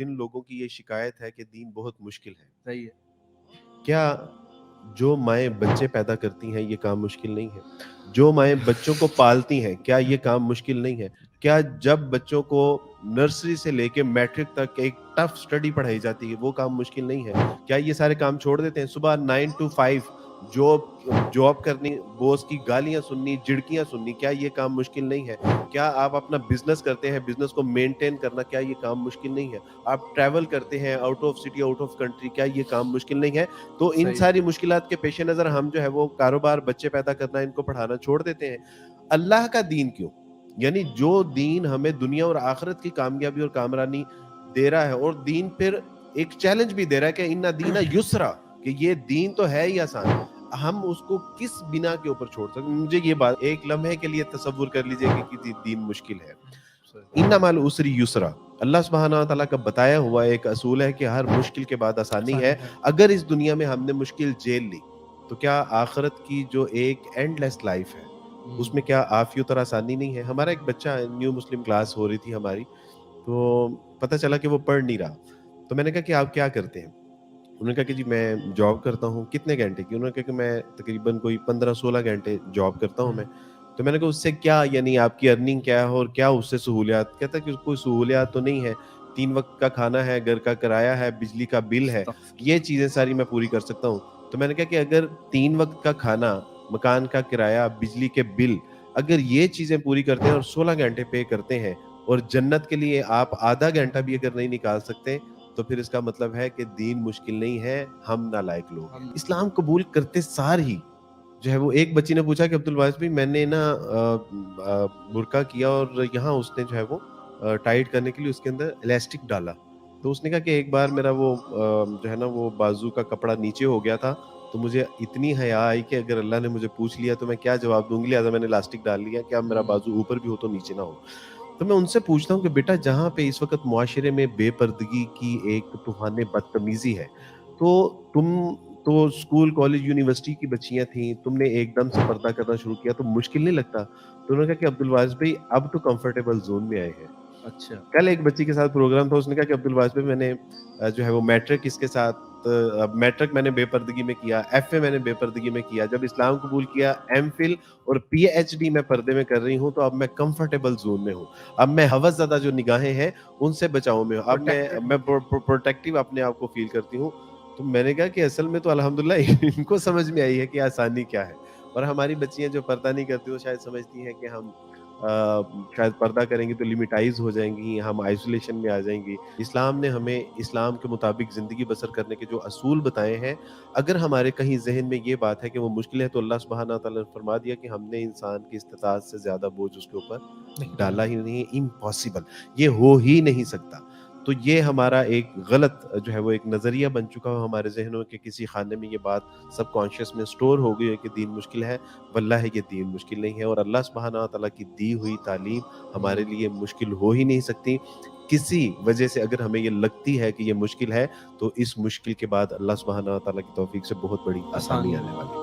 جن لوگوں کی یہ شکایت ہے کہ دین بہت مشکل ہے، صحیح ہے. کیا جو مائیں بچے پیدا کرتی ہیں یہ کام مشکل نہیں ہے؟ جو مائیں بچوں کو پالتی ہیں کیا یہ کام مشکل نہیں ہے؟ کیا جب بچوں کو نرسری سے لے کے میٹرک تک ایک ٹف سٹڈی پڑھائی جاتی ہے وہ کام مشکل نہیں ہے؟ کیا یہ سارے کام چھوڑ دیتے ہیں؟ صبح 9 to 5 جاب کرنی، بوس کی گالیاں سننی، جھڑکیاں سننی، کیا یہ کام مشکل نہیں ہے؟ کیا آپ اپنا بزنس کرتے ہیں، بزنس کو مینٹین کرنا، کیا یہ کام مشکل نہیں ہے؟ آپ ٹریول کرتے ہیں out of city, out of country, کیا یہ کام مشکل نہیں ہے؟ تو ان ساری مشکلات کے پیش نظر ہم جو ہے وہ کاروبار، بچے پیدا کرنا، ان کو پڑھانا چھوڑ دیتے ہیں. اللہ کا دین کیوں؟ یعنی جو دین ہمیں دنیا اور آخرت کی کامیابی اور کامرانی دے رہا ہے، اور دین پھر ایک چیلنج بھی دے رہا ہے کہ ان دین یسرا، کہ یہ دین تو ہے ہی آسان، ہم اس کو کس بنا کے اوپر چھوڑ سکتے؟ مجھے یہ بات ایک لمحے کے لیے تصور کر لیجئے کہ دین مشکل ہے. ان مع العسر یسرا، اللہ سبحانہ و تعالیٰ کا بتایا ہوا ایک اصول ہے کہ ہر مشکل کے بعد آسانی ہے. اگر اس دنیا میں ہم نے مشکل جیل لی تو کیا آخرت کی جو ایک اینڈ لیس لائف ہے اس میں کیا عافیت اور آسانی نہیں ہے؟ ہمارا ایک بچہ، نیو مسلم کلاس ہو رہی تھی ہماری، تو پتہ چلا کہ وہ پڑھ نہیں رہا. تو میں نے کہا کہ آپ کیا کرتے ہیں؟ انہوں نے کہا کہ جی میں جاب کرتا ہوں. کتنے گھنٹے کی؟ انہوں نے کہا کہ میں تقریباً کوئی 15-16 گھنٹے جاب کرتا ہوں میں. تو میں نے کہا اس سے کیا، یعنی آپ کی ارننگ کیا ہے اور کیا اس سے سہولیات؟ کہتا ہے کہ کوئی سہولیات تو نہیں ہے، 3 وقت کا کھانا ہے، گھر کا کرایہ ہے، بجلی کا بل ہے، یہ چیزیں ساری میں پوری کر سکتا ہوں. تو میں نے کہا کہ اگر 3 وقت کا کھانا، مکان کا کرایہ، بجلی کے بل، اگر یہ چیزیں پوری کرتے ہیں اور 16 گھنٹے پے کرتے ہیں، اور جنت کے لیے آپ آدھا گھنٹہ بھی اگر نہیں نکال سکتے، تو پھر اس کا مطلب ہے کہ دین مشکل نہیں ہے، ہم نالائق لوگ ہیں. اسلام قبول کرتے سار ہی جو ہے وہ، ایک بچی نے پوچھا کہ عبدالواس بھائی میں نے نا برقع کیا اور یہاں اس نے جو ہے وہ ٹائٹ کرنے کے لیے اس کے اندر الاسٹک ڈالا. تو اس نے کہا کہ ایک بار میرا وہ جو ہے نا وہ بازو کا کپڑا نیچے ہو گیا تھا، تو مجھے اتنی حیا آئی کہ اگر اللہ نے مجھے پوچھ لیا تو میں کیا جواب دوں گی، لہٰذا میں نے الاسٹک ڈال لیا کہ اب میرا بازو اوپر بھی ہو تو نیچے نہ ہو. تو میں ان سے پوچھتا ہوں کہ بیٹا جہاں پہ اس وقت معاشرے میں بے پردگی کی ایک طوفان بدتمیزی ہے، تو تم تو اسکول، کالج، یونیورسٹی کی بچیاں تھیں، تم نے ایک دم سے پردہ کرنا شروع کیا تو مشکل نہیں لگتا؟ تو انہوں نے کہا کہ عبدالواس بھائی اب تو کمفرٹیبل زون میں آئے ہیں. اچھا. کل ایک بچی کے ساتھ پروگرام تھا، اس نے کہا کہ عبدالواس بھائی میں نے جو ہے وہ میٹرک اس کے ساتھ، میٹرک میں نے بے پردگی میں کیا، ایف اے میں نے بے پردگی میں کیا، جب اسلام قبول کیا ایم فل اور پی ایچ ڈی میں پردے میں کر رہی ہوں، تو اب میں کمفرٹیبل زون میں ہوں، اب میں ہوس زدہ جو نگاہیں ہیں ان سے بچاؤ میں ہوں، اب میں پروٹیکٹیو اپنے آپ کو فیل کرتی ہوں. تو میں نے کہا کہ اصل میں تو الحمدللہ ان کو سمجھ میں آئی ہے کہ آسانی کیا ہے، اور ہماری بچیاں جو پردہ نہیں کرتی وہ شاید سمجھتی ہیں کہ ہم شاید پردہ کریں گی تو لیمیٹائز ہو جائیں گی، ہم آئسولیشن میں آ جائیں گی. اسلام نے ہمیں اسلام کے مطابق زندگی بسر کرنے کے جو اصول بتائے ہیں، اگر ہمارے کہیں ذہن میں یہ بات ہے کہ وہ مشکل ہے، تو اللہ سبحانہ تعالیٰ نے فرما دیا کہ ہم نے انسان کی استطاعت سے زیادہ بوجھ اس کے اوپر ڈالا ہی نہیں ہے، امپاسبل، یہ ہو ہی نہیں سکتا. تو یہ ہمارا ایک غلط جو ہے وہ ایک نظریہ بن چکا ہو ہمارے ذہنوں کے کسی خانے میں، یہ بات سب کانشیس میں سٹور ہو گئی ہے کہ دین مشکل ہے. واللہ یہ دین مشکل نہیں ہے، اور اللہ سبحانہ تعالیٰ کی دی ہوئی تعلیم ہمارے لیے مشکل ہو ہی نہیں سکتی. کسی وجہ سے اگر ہمیں یہ لگتی ہے کہ یہ مشکل ہے، تو اس مشکل کے بعد اللہ سبحانہ تعالیٰ کی توفیق سے بہت بڑی آسانی آنے والی ہے.